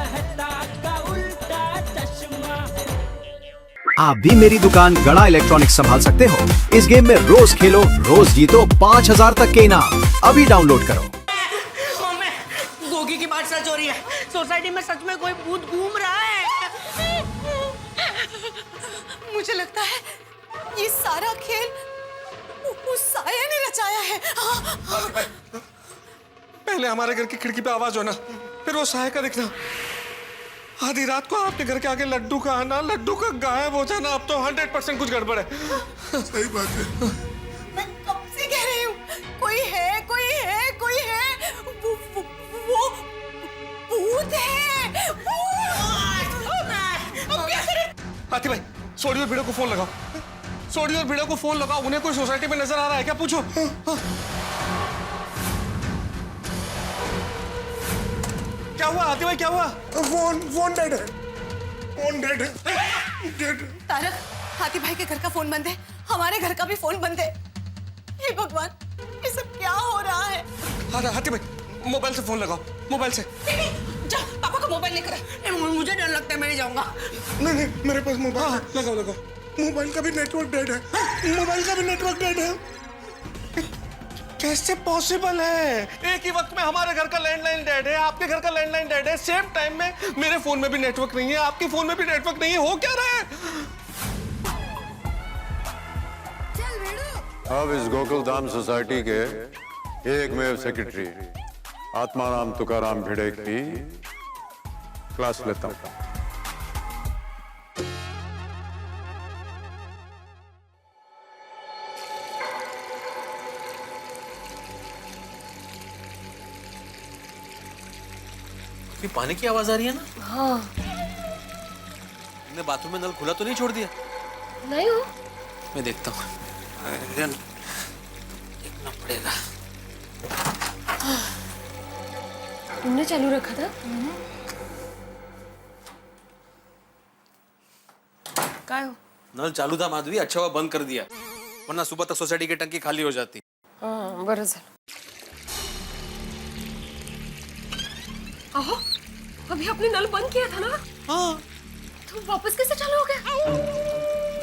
कहता का उल्टा चश्मा। आप भी मेरी दुकान गड़ा इलेक्ट्रॉनिक्स संभाल सकते हो। इस गेम में रोज खेलो, रोज जीतो 5,000 तक के इनाम। अभी डाउनलोड करो। गोगी की बात सच हो रही है। सोसाइटी में सच में कोई भूत घूम रहा है। मुझे लगता है ये सारा खेल उस साया ने रचाया है। पहले हमारे घर की खिड़की पे आवाज होना, फिर वो साया का दिखना, आधी रात को आपके घर के आगे लड्डू का आना, लड्डू का गायब हो जाना। अब तो 100% कुछ गड़बड़ है। सही बात है। मैं कब से कह रही हूँ कोई है, कोई है, कोई है। वो भूत है। अब क्या करें? हाथी भाई, सोडी और भिड़ो को फोन लगाओ। सोडी और भिड़ो को फोन लगाओ। उन्हें कोई सोसाइटी में नजर आ रहा है क्या? पूछो। क्या हुआ हाथी भाई, क्या हुआ? फोन डेड है। फोन डेड है। डेड। तारक, हाथी भाई के घर का फोन बंद है, हमारे घर का भी फोन बंद है। हे भगवान, ये सब क्या हो रहा है? हाथी भाई, मोबाइल से फोन लगाओ, मोबाइल से। जा, पापा का मोबाइल लेकर आ। मुझे डर लगता है, मैं नहीं जाऊंगा। नहीं, मेरे पास मोबाइल। हाँ, लगाओ लगाओ। मोबाइल का भी नेटवर्क डेड है। मोबाइल का भी नेटवर्क डेड है। कैसे पॉसिबल है? एक ही वक्त में हमारे घर का लैंडलाइन डेड है, आपके घर का लैंडलाइन डेड है, सेम टाइम में मेरे फोन में भी नेटवर्क नहीं है, आपके फोन में भी नेटवर्क नहीं है। हो क्या रहा है? अब इस गोकुल धाम सोसाइटी के एकमेव सेक्रेटरी आत्माराम तुकाराम भिड़े की क्लास लेता हूं। पानी की आवाज आ रही है ना? हाँ। तुमने बाथरूम में नल खुला तो नहीं छोड़ दिया? नहीं हो। मैं देखता हूँ। देखना पड़ेगा। तुमने चालू रखा था? क्या हो? नल चालू था माधवी, अच्छा हुआ बंद कर दिया, वरना सुबह तक सोसाइटी की टंकी खाली हो जाती। हाँ, बरं झालं। अहो, अभी आपने नल बंद किया था ना? हाँ। तो वापस कैसे चालू हो गया?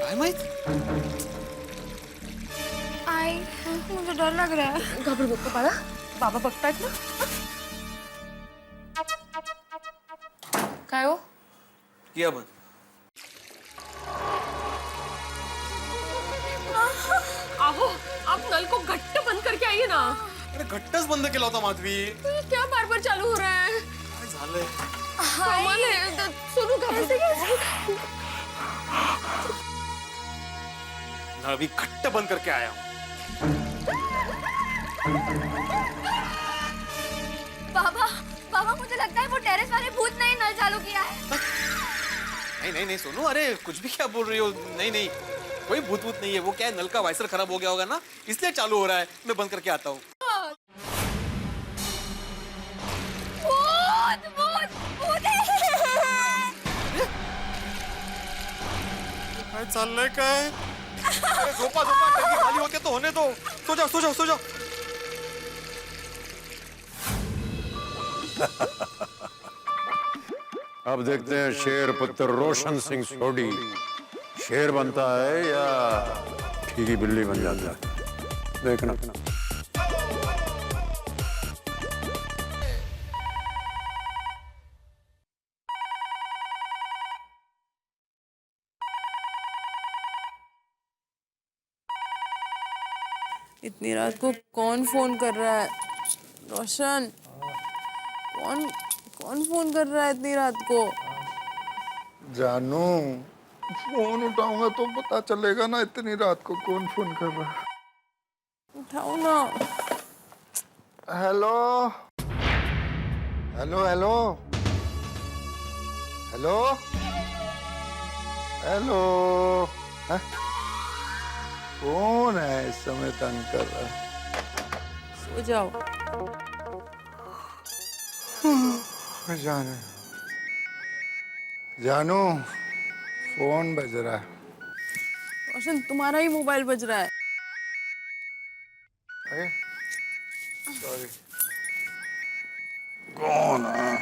काय माहित? आई, मुझे डर लग रहा है। घाबरू नको बाळा, बाबा बघतायत ना। काय हो? किया बंद। अहो, आप नल को घट्ट बंद करके आइए ना। अरे घट्टच बंद केला होता माधवी। तो ये क्या बार-बार चालू हो रहा है? काय झालंय? कमाल है, सोनू घाबरते कैसे? नल अभी घट्ट बंद करके आया हूँ। बाबा, मुझे लगता है वो टेरेस वाले भूत ने ही नल चालू किया है। नहीं सोनू, अरे कुछ भी क्या बोल रही हो? नहीं, कोई भूत नहीं है। वो क्या है, नल का वाइसर खराब हो गया होगा ना, इसलिए चालू हो रहा है। मैं बंद करके आता हूँ। काय चाललंय काय? अरे झोपा टंकी खाली होते तो होने दो। सो जाओ। अब देखते हैं शेर पुत्र रोशन सिंह सोडी शेर बनता है या ठीकी बिल्ली बन जाता है। देखना। इतनी रात को कौन फोन कर रहा है? रोशन, कौन फोन कर रहा है इतनी रात को? जानू, फोन उठाऊंगा तो पता चलेगा ना इतनी रात को कौन फोन कर रहा है। उठाओ ना। हेलो। कौन है इस समय तंग कर रहा है? सो जाओ। जानू, फोन बज रहा है। रोशन, तुम्हारा ही मोबाइल बज रहा है। सॉरी। कौन है?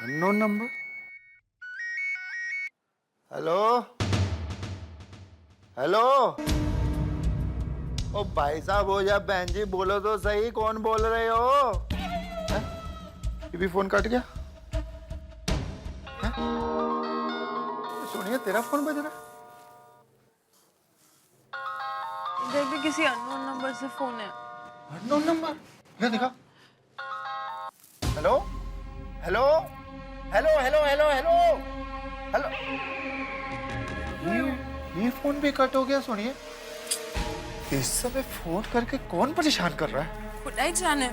Unknown number. हेलो हेलो, ओ भाई साहब हो या बहन जी, बोलो तो सही, कौन बोल रहे हो? है? ये भी फोन कट गया। है? सोनिया तेरा फोन बज रहा है। इधर भी किसी अननोन नंबर से फोन है। Unknown number? ये दिखा। Hello hello hello hello hello hello hello, ये फोन भी कट हो गया। सुनिए, इस समय फोन करके कौन परेशान कर रहा है? खुदा ही जाने।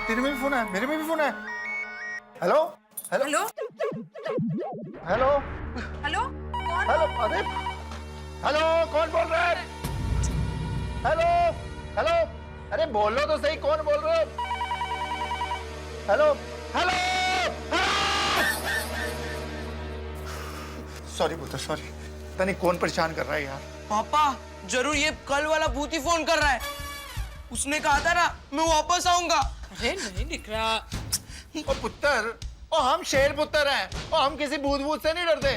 तेरे में भी फोन है, मेरे में भी फोन है। Hello hello hello hello hello hello, अरे हेलो, कौन बोल रहा है? हेलो हेलो, अरे बोलो तो सही, कौन बोल रहे हो? हेलो हेलो, सॉरी पुत्र सॉरी, पता नहीं कौन परेशान कर रहा है यार। पापा जरूर ये कल वाला भूत ही फोन कर रहा है। उसने कहा था ना मैं वापस आऊंगा। अरे नहीं दिख रहा। ओ पुत्र, ओ हम शेर पुत्र हैं, ओ हम किसी भूत भूत से नहीं डरते।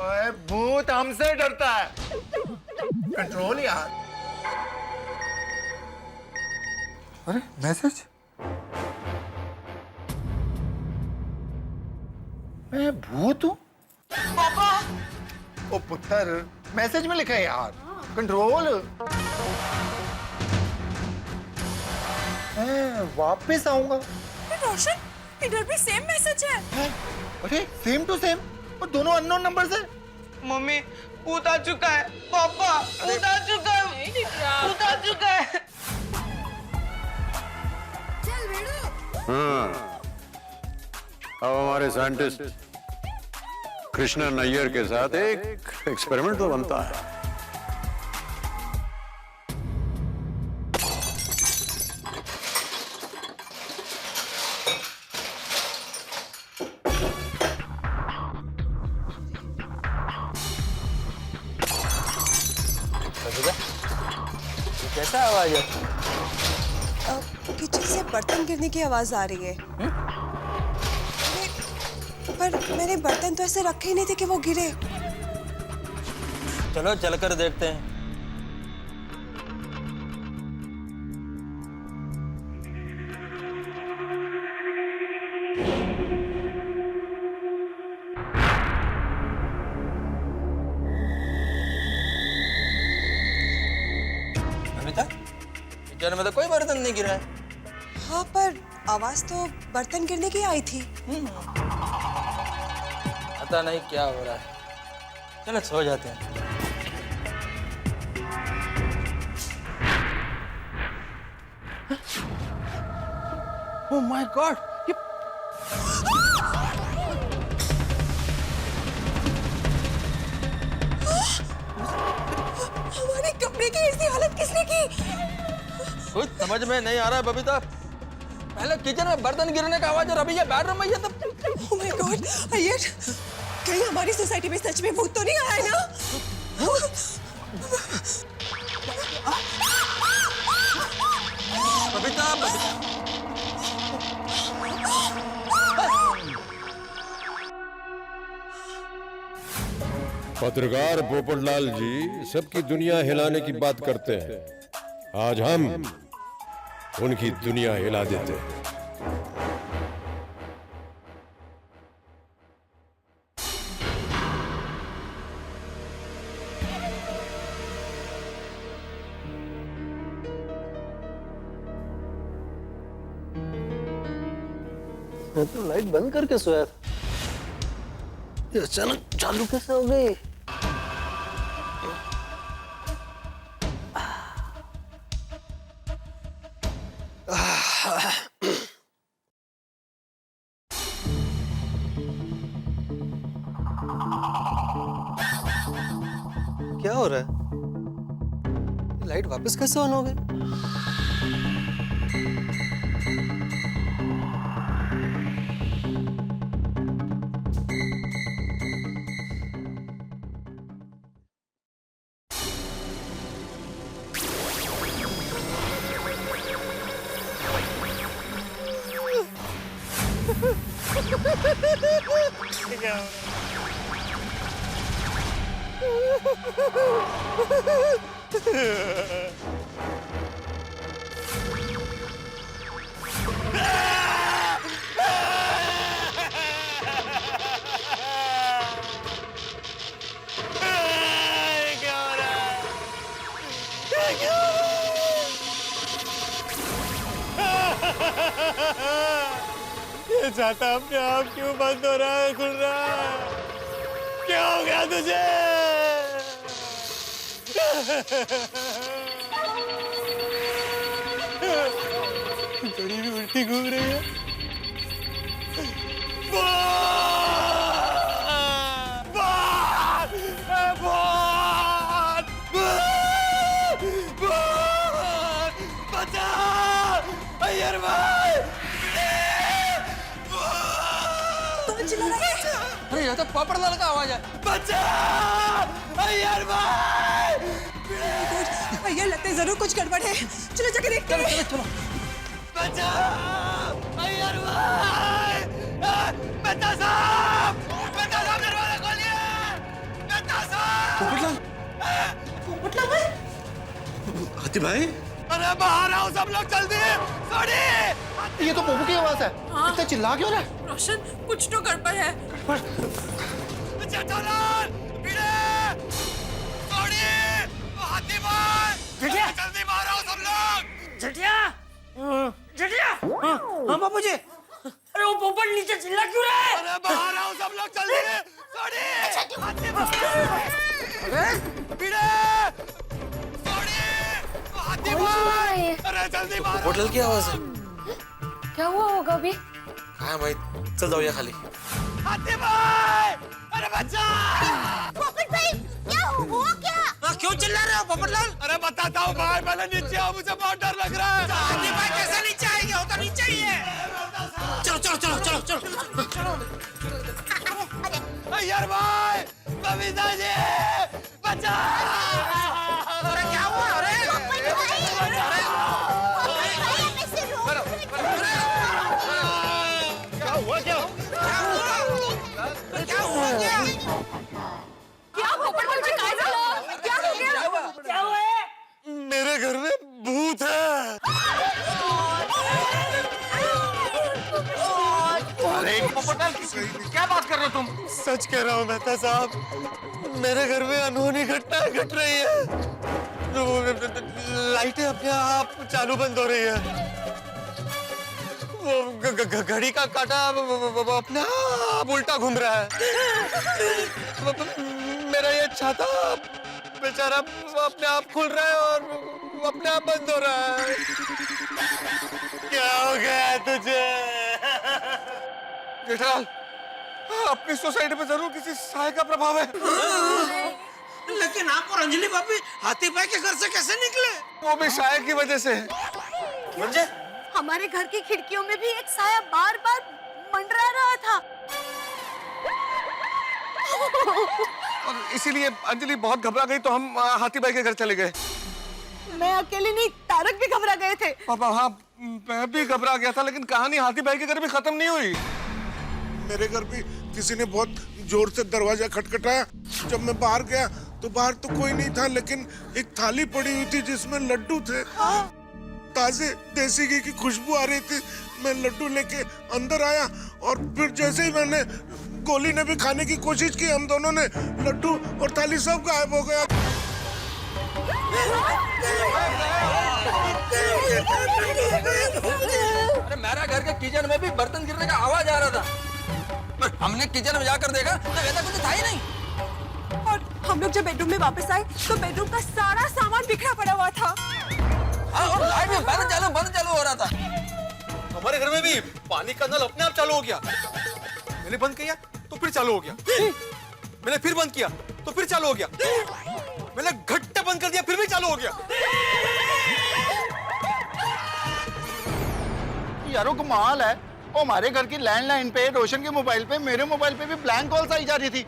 ओए भूत हमसे डरता है। कंट्रोल यार। अरे मैसेज, मैं भूत हूँ? पापा ओ पुत्र, मैसेज में लिखा है यार, कंट्रोल। मैं वापस आऊंगा। रोशन, इधर भी सेम मैसेज है। अरे सेम टू सेम, और दोनों अननोन नंबर से। मम्मी भूत आ चुका है। पापा भूत आ चुका है। नहीं दिख रहा। भूत आ चुका है। हाँ, अब हमारे साइंटिस्ट कृष्णा नैयर के साथ एक एक्सपेरिमेंट तो बनता है। कैसा आवाज है? किचन से बर्तन गिरने की आवाज आ रही है। पर मैंने बर्तन तो ऐसे रखे ही नहीं थे कि वो गिरे। चलो चलकर देखते हैं। अमिता, किचन में तो कोई बर्तन नहीं गिरा है। हाँ, पर आवाज तो बर्तन गिरने की आई थी। पता नहीं क्या हो रहा है। चलो सो जाते हैं। ओह माय गॉड, ये हमारे कपड़े की ऐसी हालत किसने की? कुछ समझ में नहीं आ रहा है बबीता। पहले किचन में बर्तन गिरने का आवाज और अभी ये बेडरूम में ये सब। ओह माय गॉड, अय्यर, कहीं हमारी सोसाइटी में सच में भूत तो नहीं आया ना? बबीता, पत्रकार पोपटलाल जी सबकी दुनिया हिलाने की बात करते हैं, आज हम उनकी दुनिया हिला देते हैं। मैं तो लाइट बंद करके सोया था, ये अचानक चालू कैसे हो गई? क्या हो रहा है? लाइट वापस कैसे ऑन हो गई? ये छाता अपने आप क्यों बंद हो रहा है, खुल रहा है? क्या हो गया तुझे? घड़ी भी उल्टी घूम रही है। अय्यर भाई! तुम चिल्ला रहे हैं? अरे ये तो पोपटलाल का आवाज है। बचा! अय्यर भाई! भैया लगता है जरूर कुछ गड़बड़ है। चलो जाके देखते हैं। चलो बचा! अय्यर भाई! मेहता साहब! मेहता साहब दरवाजा खोलिए! मेहता साहब! पोपटलाल भाई? हाथी भाई, अरे बाहर आओ सब लोग जल्दी! सॉरी! ये तो पोपू की आवाज है। इतना चिल्ला क्यों रहा है? रोशन कुछ तो गड़बड़ है। जेठालाल! भिड़े! सॉरी! हाथी भाई! जल्दी बाहर आओ सब लोग! जटिया जटिया हाँ बापू जी। अरे वो पोपट नीचे चिल्ला क्यों रहा है? अरे बाहर आओ सब लोग जल्दी! सॉरी! हाथी भाई! अरे भिड़े! सॉरी! हाथी भाई! अरे जल्दी बाहर! पोपटलाल की आवाज है। क्या हुआ होगा अभी? हाँ भाई, चल जाओ खाली। हाथी भाई! अरे बच्चा! पोपट भाई क्या हुआ क्या? क्यों चिल्ला रहे हो पोपटलाल? अरे बताता हूँ भाई, पहले नीचे आओ, मुझे बहुत डर लग रहा है। हाथी भाई कैसे नीचे आएंगे? वो तो नीचे ही है। चलो चलो चलो चलो चलो। अय्यर भाई! बबीता जी! बचा! अरे क्या हुआ? अरे क्या हुआ क्या? क्या हुआ क्या? क्या पोपट भाई क्या हो गया? क्या हुआ है? मेरे घर में भूत है। अरे पोपटलाल, क्या बात कर रहे हो तुम? सच कह रहा हूँ मेहता साहब, मेरे घर में अनहोनी घटनाएं घट रही है। लाइटें अपने आप चालू बंद हो रही है। वो घड़ी का काटा अपने आप उल्टा घूम रहा है। मेरा ये छाता बेचारा अपने आप खुल रहा है और अपने आप बंद हो रहा है। क्या हो गया तुझे? जेठालाल, अपनी सोसाइटी में जरूर किसी साय का प्रभाव है। लेकिन आप और अंजलि भाभी हाथी भाई के घर से कैसे निकले? वो भी साय की वजह से। मुझे हमारे घर की खिड़कियों में भी एक साया बार बार मंडरा रहा था। और इसीलिए अंजलि बहुत घबरा गई तो हम हाथी भाई के घर चले गए। मैं अकेली नहीं, तारक भी घबरा गए थे। पापा हाँ, मैं भी घबरा गया था, लेकिन कहानी हाथी भाई के घर भी खत्म नहीं हुई। मेरे घर भी किसी ने बहुत जोर से दरवाजा खटखटाया। जब मैं बाहर गया तो बाहर तो कोई नहीं था, लेकिन एक थाली पड़ी हुई थी जिसमें लड्डू थे। ताजे देसी घी की खुशबू आ रही थी। मैं लड्डू लेके अंदर आया और फिर जैसे ही मैंने गोली ने भी खाने की कोशिश की, हम दोनों ने लड्डू और थाली सब गायब हो गया। अरे मेरा घर के किचन में भी बर्तन गिरने का आवाज आ रहा था। पर हमने किचन में जाकर देखा तो वैसा कुछ था ही नहीं। और हम लोग जब बेडरूम में वापस आए तो बेडरूम का सारा सामान बिखरा पड़ा हुआ था। हाँ, और लाइट भी बंद चालू हो रहा था। हमारे घर में भी पानी का नल अपने आप चालू हो गया। मैंने बंद किया तो फिर चालू हो गया। मैंने फिर बंद किया तो फिर चालू हो गया। मैंने घट्टा बंद कर दिया फिर भी चालू हो गया। यारो कमाल है। वो हमारे घर की लैंडलाइन पे, रोशन के मोबाइल पे, मेरे मोबाइल पे भी ब्लैंक कॉल्स आई जा रही थी।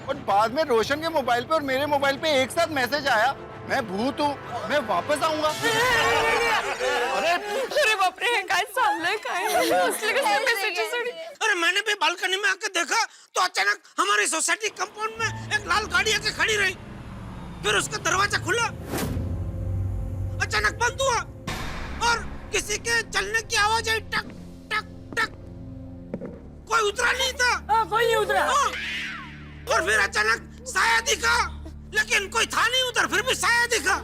और बाद में रोशन के मोबाइल पे और मेरे मोबाइल पे एक साथ मैसेज आया। मैं भूत हूँ, मैं वापस आऊंगा। अरे बाप रे, काय चाललंय काय असले कसले मेसेजेस आणि अरे मैंने भी बालकनी में आकर देखा तो अचानक हमारी सोसाइटी कंपाउंड में एक लाल गाड़ी आके खड़ी रही, फिर उसका दरवाजा खुला, अचानक बंद हुआ और किसी के चलने की आवाज आई, टक टक टक। कोई उतरा नहीं था। कोई नहीं उतरा। और फिर अचानक साया दिखा, लेकिन कोई था नहीं उधर, फिर भी साया दिखा।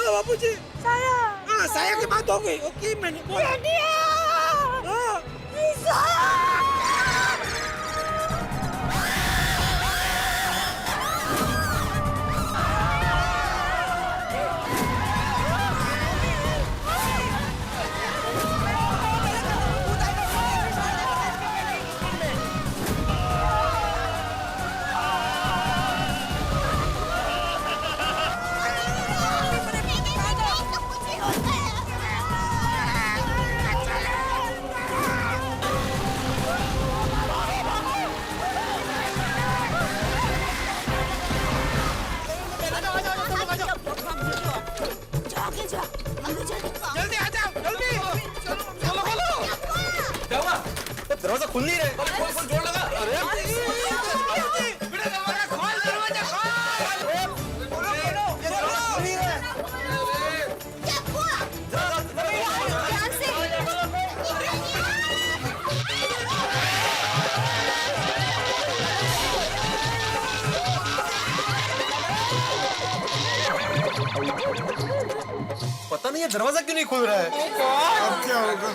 बाबूजी, साया। हाँ, साया की बात हो गई। ओके, मैंने बोला। जल्दी आ जाओ, जल्दी। खोलो खोलो। क्या हुआ? दरवाजा खुल नहीं रहा। खोल जोर लगा। अरे दरवाजा खोल, दरवाजा खोल। क्या हुआ? ध्यान से। पता नहीं ये दरवाजा क्यों नहीं खुल रहा है। अब क्या होगा?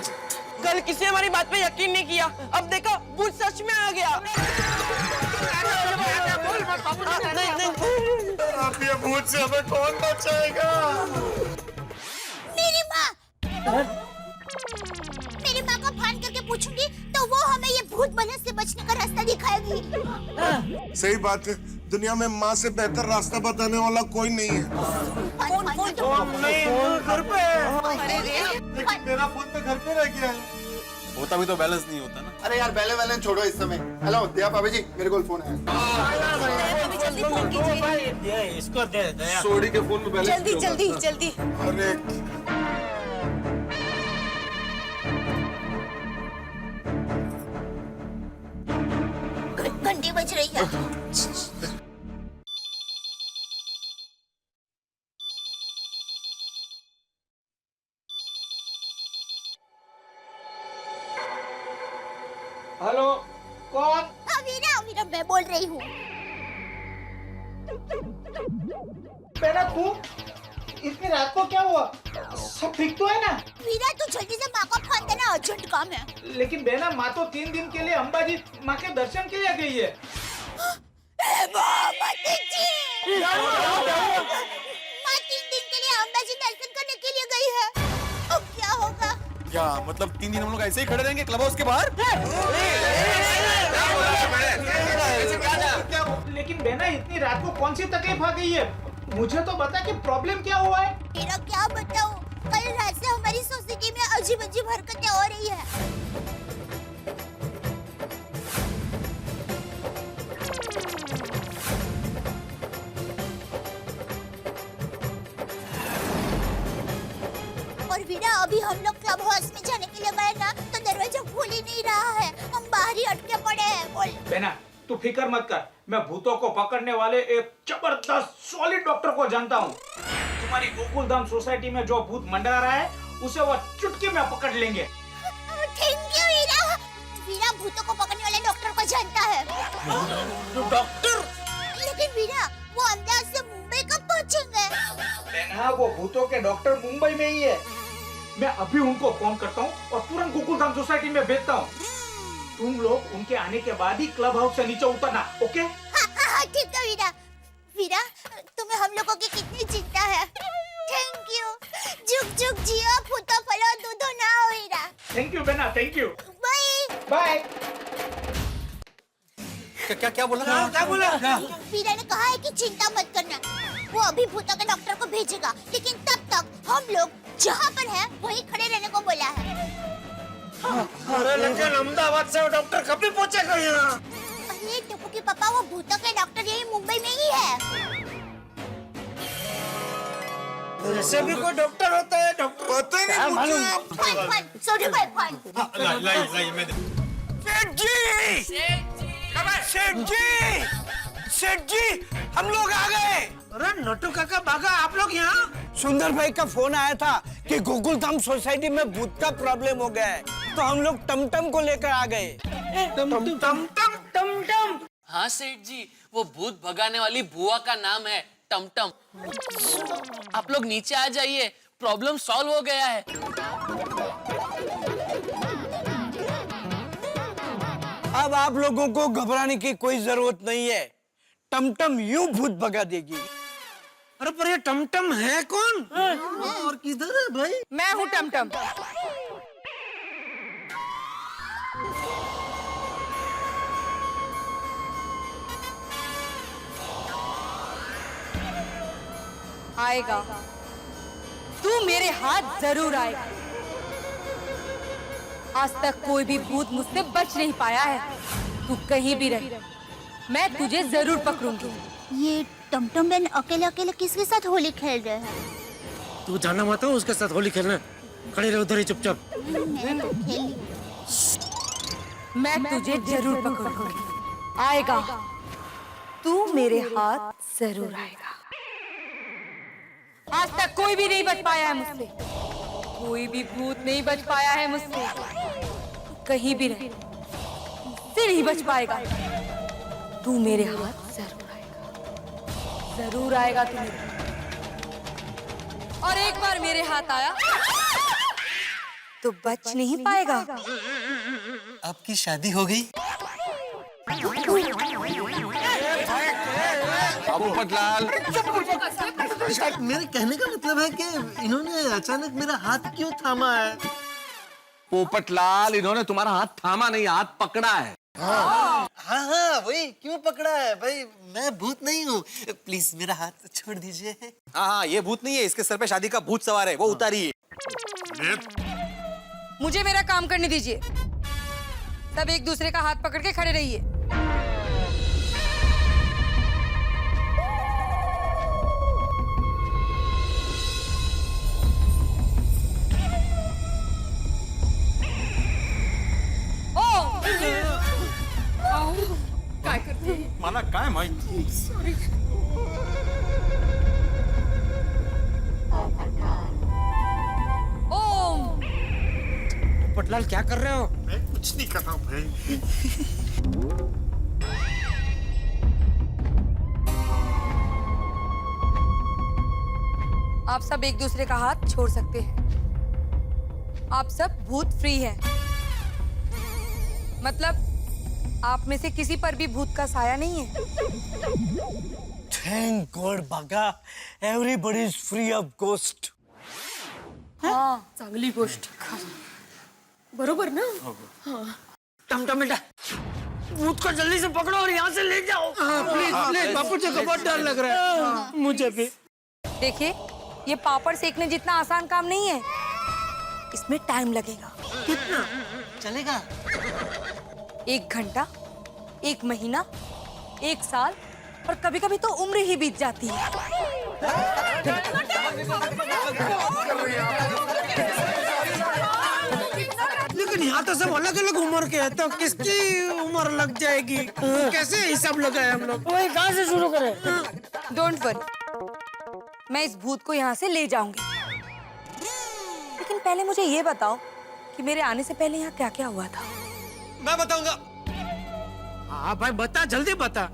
कल किसी हमारी बात पे यकीन नहीं किया, अब देखा भूत सच में आ गया। नहीं नहीं, अब ये भूत से हमें कौन बचाएगा? मेरी माँ को फोन करके पूछूंगी तो वो हमें ये भूत बने से बचने का रास्ता दिखाएगी। सही बात है, दुनिया में माँ से बेहतर रास्ता बताने वाला कोई नहीं है। घर पे। मेरा फोन तो घर पे रह गया है। होता भी तो बैलेंस नहीं होता ना। अरे यार बैलेंस छोड़ो इस समय। हेलो दिया भाभी जी, मेरे को फोन है। जल्दी फोन कीजिए। ये इसको दे दया। सोडी के फोन में बैलेंस जल्दी जल्दी जल्दी। अरे घंटी बज रही है। हेलो, कौन? वीरा, वीरा मैं बोल रही हूँ। बेटा तू इतनी रात को क्या हुआ? सब ठीक तो है ना? वीरा तू जल्दी से माँ को फोन देना, अर्जेंट काम है। लेकिन बेना, माँ तो 3 दिन के लिए अंबाजी माँ के दर्शन के लिए गई है। माँ 3 दिन के लिए अंबाजी दर्शन करने के लिए गई है। अब क्या होगा? क्या मतलब 3 दिन हम लोग ऐसे ही खड़े रहेंगे क्लब हाउस के बाहर? लेकिन बेना, इतनी रात को कौन सी तकलीफ आ गई है? मुझे तो बता कि प्रॉब्लम क्या हुआ है? मेरा क्या बताऊं? कल रात से हमारी सोसाइटी में अजीब अजीब हरकतें हो रही है। और वीरा, अभी हम लोग क्लब हाउस में जाने के लिए गए ना, तो दरवाजा खुल ही नहीं रहा है, हम बाहर ही अटके पड़े हैं। बोल बेना, तू फिक्र मत कर, मैं भूतों को पकड़ने वाले एक जबरदस्त सॉलिड डॉक्टर को जानता हूँ। तुम्हारी गोकुलधाम सोसाइटी में जो भूत मंडरा रहा है, उसे वो चुटकी में पकड़ लेंगे। थैंक यू वीरा। वीरा भूतों को पकड़ने वाले डॉक्टर को जानता है। डॉक्टर? लेकिन वीरा, वो अहमदाबाद से मुंबई कब पहुँचेंगे? बेना, वो भूतों के डॉक्टर मुंबई में ही है। मैं अभी उनको फोन करता हूँ और तुरंत गोकुलधाम सोसाइटी में भेजता हूँ। तुम लोग उनके आने के बाद ही क्लब हाउस से नीचे उतरना, ओके? हाँ, ठीक है वीरा। वीरा, तुम्हें हम लोगों की कितनी चिंता है। Thank you. जुग जुग जियो, फूटो फलो दूधो ना हो वीरा। थैंक यू बेना, थैंक यू। Bye bye. क्या बोला? क्या बोला? वीरा ने कहा है कि चिंता मत करना, वो अभी भूतों के डॉक्टर को भेजेगा, लेकिन तब तक हम लोग जहाँ पर है वहीं खड़े रहने को बोला है। अरे लेकिन अहमदाबाद से वो डॉक्टर कभी पहुंचेगा यहाँ? अरे टप्पू के पापा, वो भूतों के डॉक्टर यही मुंबई में ही है। ऐसे भी कोई डॉक्टर होता है? डॉक्टर पता नहीं मुझे। फन सॉरी भाई फन। सेठ जी, हम लोग आ गए। अरे नोटू काका बागा, आप लोग यहाँ? सुंदर भाई का फोन आया था कि गोकुलधाम सोसाइटी में भूत का प्रॉब्लम हो गया है, तो हम लोग टमटम को लेकर आ गए। टमटम। हाँ सेठ जी, वो भूत भगाने वाली बुआ का नाम है टमटम। आप लोग नीचे आ जाइए, प्रॉब्लम सॉल्व हो गया है। अब आप लोगों को घबराने की कोई जरूरत नहीं है, टमटम यूं भूत भगा देगी। अरे पर ये टमटम है कौन? और किधर है भाई? मैं हूँ टमटम। आएगा, तू मेरे हाथ जरूर आएगा। आज तक कोई भी भूत मुझसे बच नहीं पाया है। तू कहीं भी रहे, मैं तुझे जरूर पकड़ूंगी। ये टमटम बहन अकेले अकेले किसके साथ होली खेल रहे हैं? तू जाना मत हो उसके साथ होली खेलने। खड़े रहो उधर ही चुपचाप। मैं तो खेली। मैं तुझे जरूर पकड़ूंगी। आएगा, तू मेरे हाथ जरूर आएगा। आज तक कोई भी नहीं बच पाया है मुझसे, कोई भी भूत नहीं बच पाया है मुझसे। कहीं भी रहे, मुझसे नहीं बच पाएगा। तू मेरे हाथ जरूर आएगा, जरूर आएगा तू मेरे। और एक बार मेरे हाथ आया तो बच नहीं पाएगा। आपकी शादी हो गई? पोपटलाल, मेरे कहने का मतलब है कि इन्होंने अचानक मेरा हाथ क्यों थामा है? पोपटलाल, इन्होंने तुम्हारा हाथ थामा नहीं, हाथ पकड़ा है। हाँ वही, क्यों पकड़ा है भाई? मैं भूत नहीं हूँ, प्लीज मेरा हाथ छोड़ दीजिए। हाँ, ये भूत नहीं है, इसके सर पे शादी का भूत सवार है, वो उतारिए। मुझे मेरा काम करने दीजिए। सब एक दूसरे का हाथ पकड़ के खड़े रहिए। मला काय माहिती? ओम, पटलाल क्या कर रहे हो? मैं कुछ नहीं कर रहा हूँ भाई। आप सब एक दूसरे का हाथ छोड़ सकते हैं। आप सब भूत फ्री हैं। मतलब आप में से किसी पर भी भूत का साया नहीं है। थैंक गॉड बागा, everybody is free of ghost. हाँ, चांगली गोष्ट। बरोबर ना? टमटम बेटा, भूत को जल्दी से पकड़ो और यहाँ से ले जाओ। प्लीज प्लीज, बापू जी को बहुत डर लग रहा है। मुझे भी। देखिए, ये पापड़ सेकने जितना आसान काम नहीं है। इसमें टाइम लगेगा। कितना चलेगा? 1 घंटा, 1 महीना, 1 साल और कभी-कभी तो उम्र ही बीत जाती है। लेकिन यहाँ तो सब अलग अलग उम्र के हैं, तो किसकी उम्र लग जाएगी? कैसे हिसाब लगाए हम लोग? वही कहाँ से शुरू करें? डोंट वरी, मैं इस भूत को यहाँ से ले जाऊंगी। लेकिन पहले मुझे ये बताओ कि मेरे आने से पहले यहाँ क्या-क्या हुआ था? मैं बताऊंगा। हाँ भाई बता, जल्दी बता।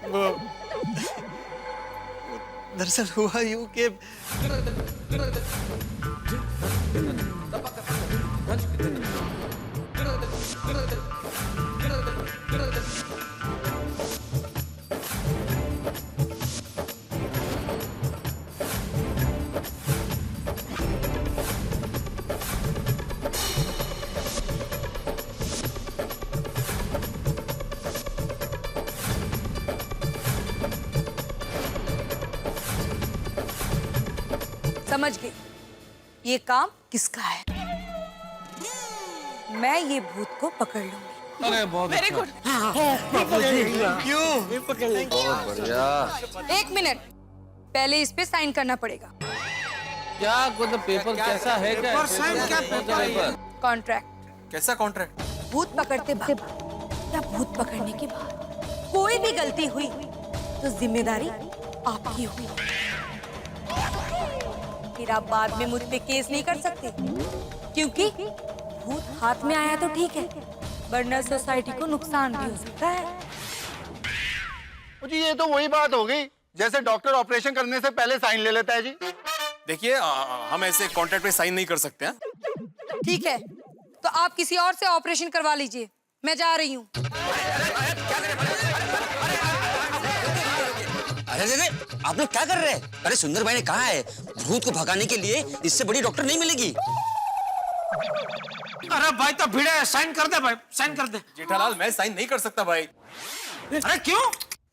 वो दरअसल हुआ यूं कि समझ गई, ये काम किसका है? मैं ये भूत को पकड़ लूंगी। अरे बहुत वेरी गुड। क्यों? बहुत बढ़िया। 1 मिनट, पहले इस पे साइन करना पड़ेगा। क्या मतलब पेपर कैसा है? क्या पेपर? कॉन्ट्रैक्ट। कैसा कॉन्ट्रैक्ट? भूत पकड़ते वक्त या भूत पकड़ने के बाद कोई भी गलती हुई तो जिम्मेदारी आपकी हुई। फिर आप बाद में मुझ पे केस नहीं कर सकते, क्योंकि भूत हाथ में आया तो ठीक है, वरना सोसाइटी को नुकसान भी हो सकता है। जी ये तो वही बात हो गई जैसे डॉक्टर ऑपरेशन करने से पहले साइन ले लेता है जी। देखिए हम ऐसे कॉन्ट्रैक्ट पे साइन नहीं कर सकते हैं। ठीक है, तो आप किसी और से ऑपरेशन करवा लीजिए, मैं जा रही हूँ। अरे आप लोग क्या कर रहे हैं? अरे सुंदर भाई ने कहा है भूत को भगाने के लिए इससे बड़ी डॉक्टर नहीं मिलेगी। अरे भाई तो भिड़े है, साइन कर दे भाई, साइन कर दे। जेठालाल मैं साइन नहीं कर सकता भाई। अरे क्यों?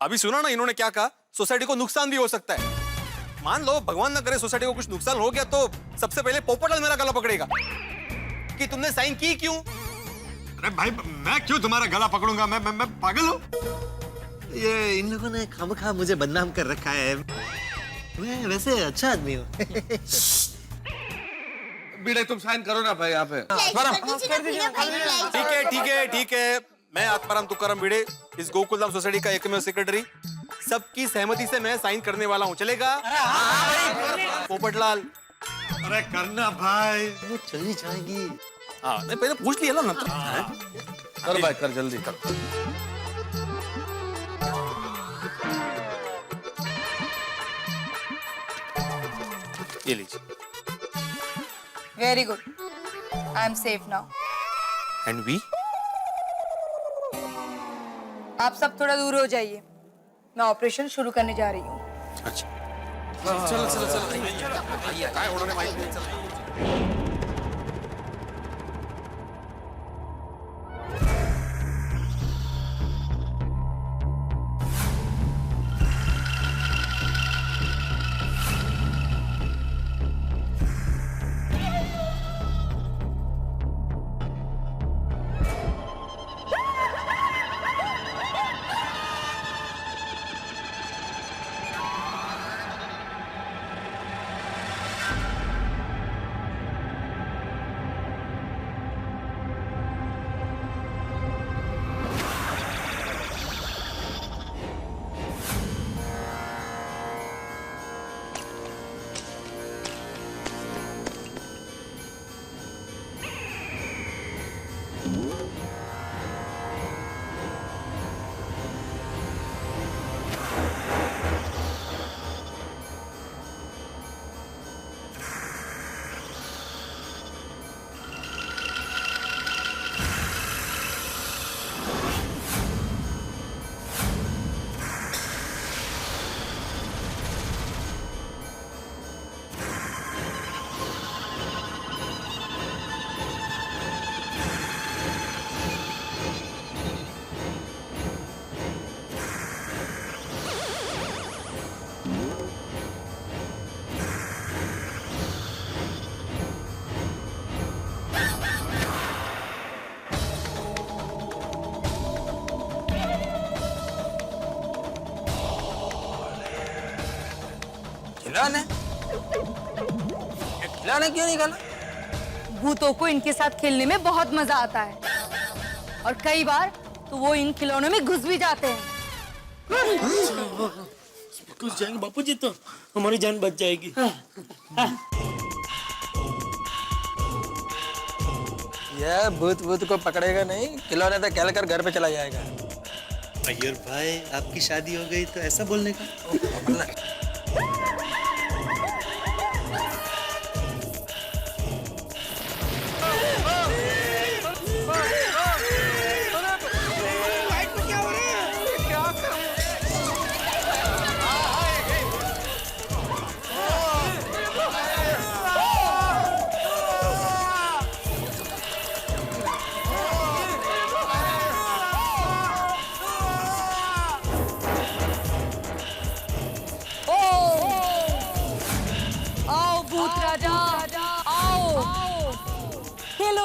अभी सुना ना इन्होंने क्या कहा, सोसाइटी को नुकसान भी हो सकता है। मान लो भगवान ना करे सोसाइटी को कुछ नुकसान हो गया तो सबसे पहले पोपटलाल मेरा गला पकड़ेगा कि तुमने साइन की क्यों। अरे भाई मैं क्यों तुम्हारा गला पकड़ूंगा? मैं पागल हूँ? ये इन लोगों ने खामखा मुझे बदनाम कर रखा है। मैं वैसे अच्छा आदमी हूँ। बीड़े तुम साइन करो ना भाई यहाँ पे। ठीक है मैं आत्माराम तुकाराम भिड़े, इस गोकुलधाम सोसाइटी का एकमेव सेक्रेटरी, सबकी सहमति से मैं साइन करने वाला हूँ। चलेगा? पोपटलाल। अरे करना भाई। वो चली जाएगी। हाँ नहीं पहले पूछ लिया ना। कर भाई कर, जल्दी कर। ये लीजिए। Very good, I am safe now. And we? आप सब थोड़ा दूर हो जाइए, मैं ऑपरेशन शुरू करने जा रही हूँ। अच्छा चलो काय होणार माहिती नाही, चल। खिलौने क्यों निकाला? भूतों को इनके साथ खेलने में बहुत मजा आता है, और कई बार तो वो इन खिलौनों में घुस भी जाते हैं। घुस जाएंगे बापूजी तो हमारी जान बच जाएगी। यह भूत को पकड़ेगा नहीं, खिलौने तो खेल कर घर पे चला जाएगा। अय्यर भाई आपकी शादी हो गई तो ऐसा बोलने का?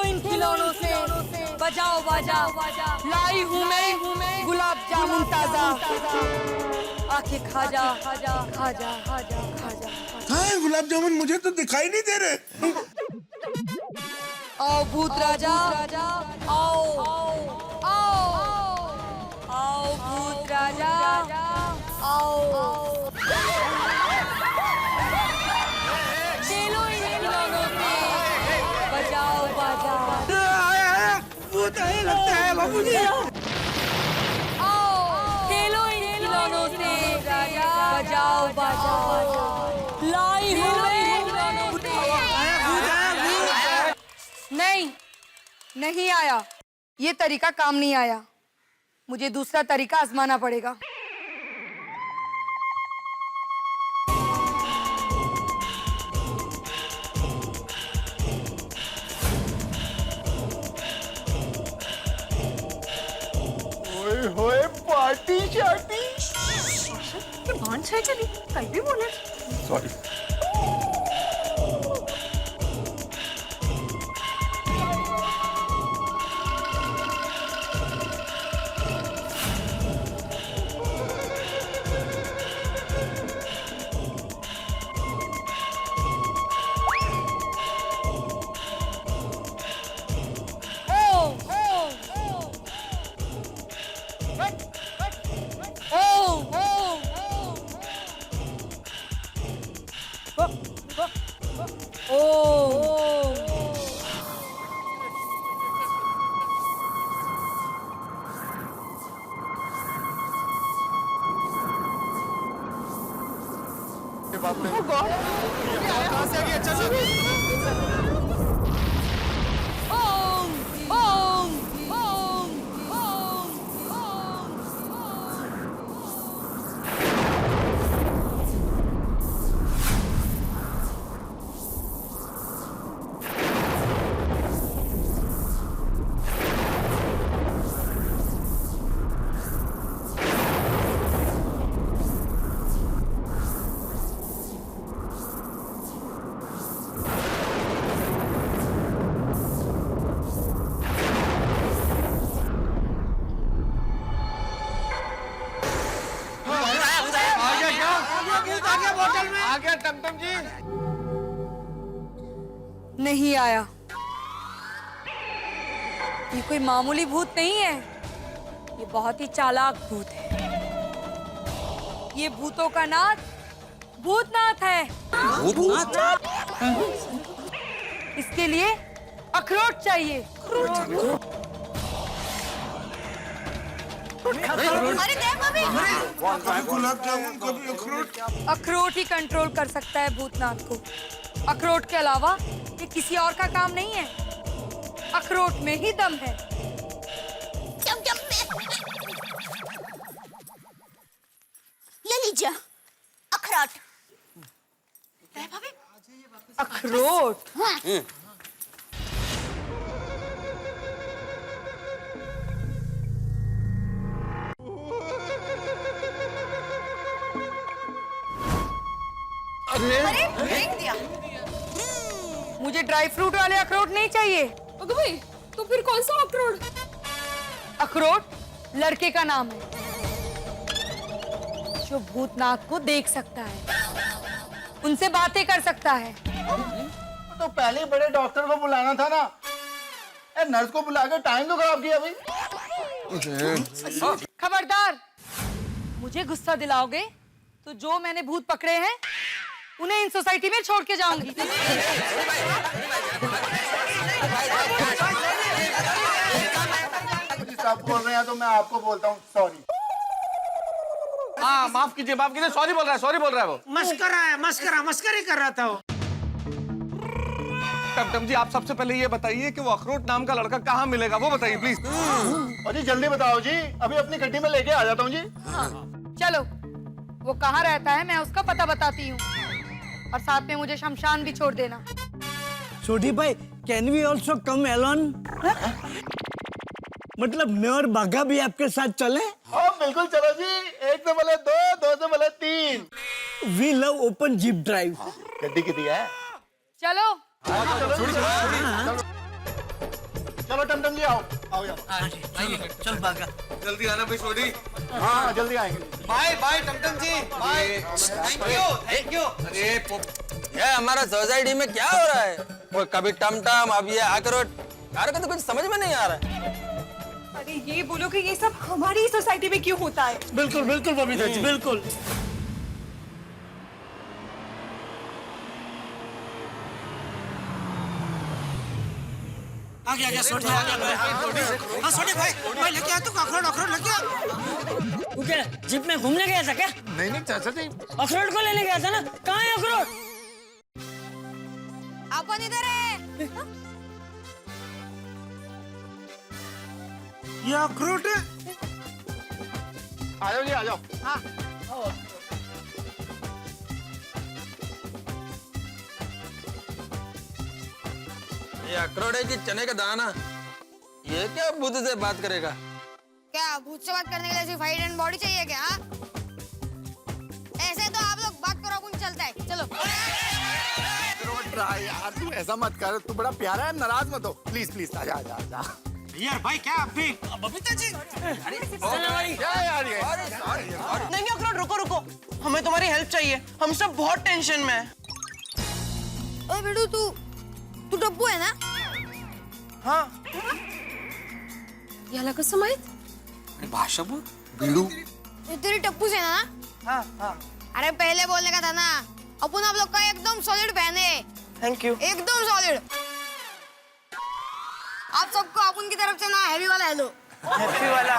इन खिलौनों से, बजाओ बाजा, लाई हूँ मैं गुलाब जामुन ताजा, आके खाजा खाजा खाजा खाजा खाजा। हाँ गुलाब जामुन मुझे तो दिखाई नहीं दे रहे। आओ भूत राजा, आओ आओ आओ भूत राजा, आओ खेलो इन खिलौनों से, बजाओ बाजा। भूत आए लगता है बाबूजी। आओ खेलो इन खिलौनों से, राजा बजाओ बाजा, लाई हूँ मैं खिलौनों से। नहीं आया, ये तरीका काम नहीं आया, मुझे दूसरा तरीका आजमाना पड़ेगा। ओए होए पार्टी शार्टी। भान छे चली कहीं भी बोले। सॉरी। कहाँ से आ गई अचानक? टमटम जी नहीं आया। ये कोई मामूली भूत नहीं है, ये बहुत ही चालाक भूत है। ये भूतों का नाथ भूतनाथ है। भूतनाथ? इसके लिए अखरोट चाहिए। अरे गुलाब जामुन कभी अखरोट। अखरोट ही कंट्रोल कर सकता है भूतनाथ को। अखरोट के अलावा ये किसी और का काम नहीं है। अखरोट में ही दम है। ले लीजिए अखरोट। अखरोट? हाँ। अरे फेंक दिया। मुझे ड्राई फ्रूट वाले अखरोट नहीं चाहिए। अगं भाई, तो फिर कौन सा अखरोट? अखरोट लड़के का नाम है जो भूतनाथ को देख सकता है, उनसे बातें कर सकता है। तो पहले बड़े डॉक्टर को बुलाना था ना। नर्स को बुला के टाइम तो खराब किया भाई। खबरदार, मुझे गुस्सा दिलाओगे तो जो मैंने भूत पकड़े हैं उन्हें इन सोसाइटी में छोड़ के जाऊंगी। सब बोल रहे हैं तो मैं आपको बोलता हूँ सॉरी। हाँ माफ कीजिए सॉरी बोल रहा है वो। मस्करी कर रहा था वो। टमटम जी आप सबसे पहले ये बताइए कि वो अखरोट नाम का लड़का कहाँ मिलेगा, वो बताइए प्लीज। जी जल्दी बताओ जी, अभी अपनी गड्डी में लेके आ जाता हूँ जी। हाँ, चलो वो कहाँ रहता है मैं उसका पता बताती हूँ, और साथ में मुझे शमशान भी छोड़ देना। छोटी भाई, can we also come alone? मतलब मैं और बाघा भी आपके साथ चले? हाँ बिल्कुल चलो जी, 1 से भले 2, 2 से भले 3। We love open jeep drive. गड्डी कितनी है? चलो। चलो। चलो टमटम जी आओ आओ यार चल भागा। जल्दी आना भाई छोड़ी। हाँ जल्दी आएंगे। बाय बाय टमटम जी बाय। Thank you. अरे ये हमारा सोसाइटी में क्या हो रहा है? वो कभी टमटम, अब ये अखरोट, यार का तो कुछ समझ में नहीं आ रहा है। अरे ये बोलो कि ये सब हमारी सोसाइटी में क्यों होता है? बिल्कुल बिल्कुल बबीता जी बिल्कुल। आ गया सोटी आ गया भाई। हाँ सोटी भाई लेके आ तू अखरोट लेके आ। तू क्या जिप में घूमने गया था क्या? नहीं चाचा जी अखरोट को लेने गया था ना? कहाँ है अखरोट? अपन इधर है। ये अखरोट है। आ जाओ जी आ जाओ। हाँ ये अखरोट है कि चने का दाना? ये क्या बुद्ध से बात करेगा? क्या भूत से बात करने के लिए सिर्फ हाइट एंड बॉडी चाहिए क्या? हाँ? ऐसे तो आप लोग बात करो अपन चलता है चलो। यार तू ऐसा मत कर, तू बड़ा प्यारा है, नाराज मत हो प्लीज प्लीज आजा आजा आजा। यार भाई क्या आप भी बबीता जी क्या यार ये? नहीं अखरोट रुको हमें तुम्हारी हेल्प चाहिए। हम सब बहुत टेंशन में हैं। ओए बेडू तू डब्बू है ना? हाँ याला कसं माहित? भाषा बोल बिड़ू। ये तेरी टप्पू से ना? हाँ अरे पहले बोलने का था ना। अपन आप लोग का एकदम सॉलिड फैन है। Thank you. एकदम सॉलिड। आप सबको अपन की तरफ से ना हैवी वाला हेलो। हैप्पी वाला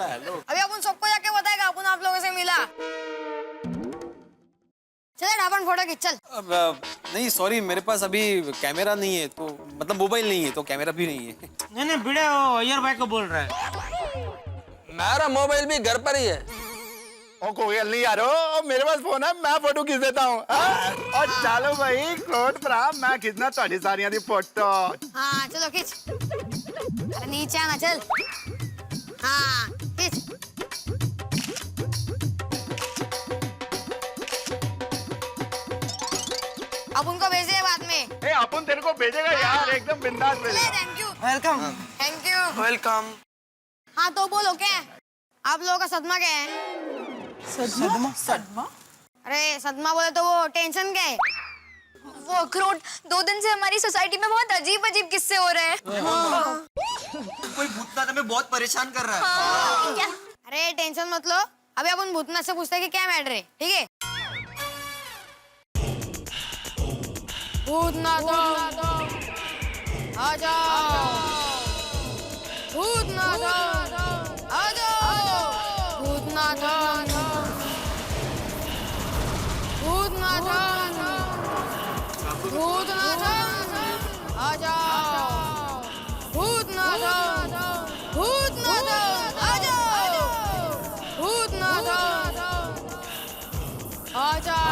हेलो। अभी अपन सबको जाके बताएगा अपन आप लोगों से मिला। चले अपन फोटो खींच चल। नहीं सॉरी मेरे पास अभी कैमरा नहीं है, तो मतलब मोबाइल नहीं है तो कैमरा भी नहीं है। नहीं भिड़े वो अय्यर भाई को बोल रहा है। मेरा मोबाइल भी घर पर ही है। ओ कोई नहीं यार, मेरे पास फोन है, मैं फोटो खींच देता हूँ। और चलो भाई कोट पर मैं खींचना थोड़ी सारियां दी फोटो। हाँ चलो खींच। अरे नीचे आना चल। हाँ खींच। अब उनको भेजे बाद में। अपन तेरे को भेजेगा यार, एकदम बिंदास भेजेगा। Thank you. Welcome. Thank you. Welcome. हाँ तो बोलो क्या है? आप लोगों का सदमा क्या है? सदमा? अरे सदमा बोले तो वो टेंशन क्या है? वो अखरोट 2 दिन से हमारी सोसाइटी में बहुत अजीब अजीब किस्से हो रहे हैं। कोई भूतनाथ हमें बहुत परेशान कर रहा है। क्या? अरे टेंशन मत लो, अभी अपन भूतनाथ से पूछते हैं कि क्या मैटर है, ठीक है? भूतनाथ आ जाओ। भूतनाथ आ जाओ। भूतनाथ भूतनाथ भूतनाथ आ जाओ। भूतनाथ भूतनाथ आ जाओ। भूतनाथ आ जाओ।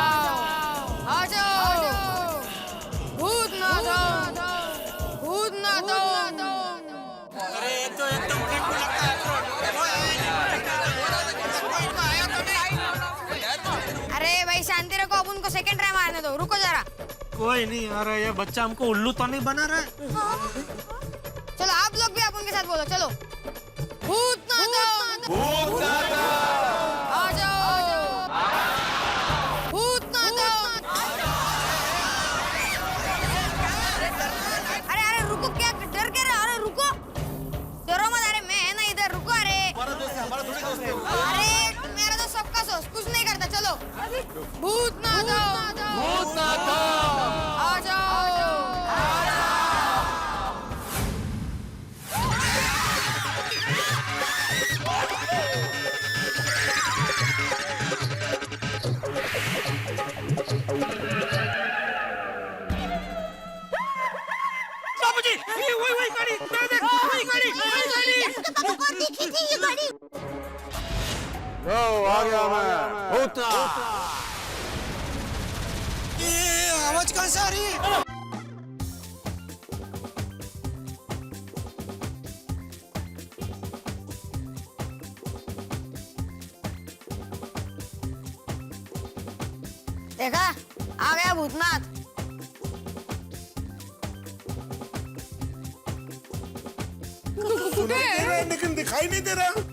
आ जाओ। भूतनाथ भूतनाथ। अरे ये तो एकदम ठीक लगता है। अरे भाई शांति रखो, अपन को सेकंड ट्राई मारने दो, रुको जरा। कोई नहीं आ रहा, ये बच्चा हमको उल्लू तो नहीं बना रहा है। चलो आप लोग भी अपन के साथ बोलो, चलो। भूतनाथ आ जाओ। भूतनाथ। अरे अरे रुको, क्या डर के रहे? अरे रुको, डरो मत। अरे मैं है ना इधर, रुको। अरे अरे मेरा तो सबका सोच कुछ नहीं करता, चलो। भूतनाथ भूतनाथ आ जाओ। बाबूजी वही गाड़ी देख वही गाड़ी ये गाड़ी लो आ गया मैं भूतनाथ। ये आवाज कहाँ से आ रही है? देखा, आ गया भूतनाथ। दे रहा है लेकिन दिखाई नहीं दे रहा।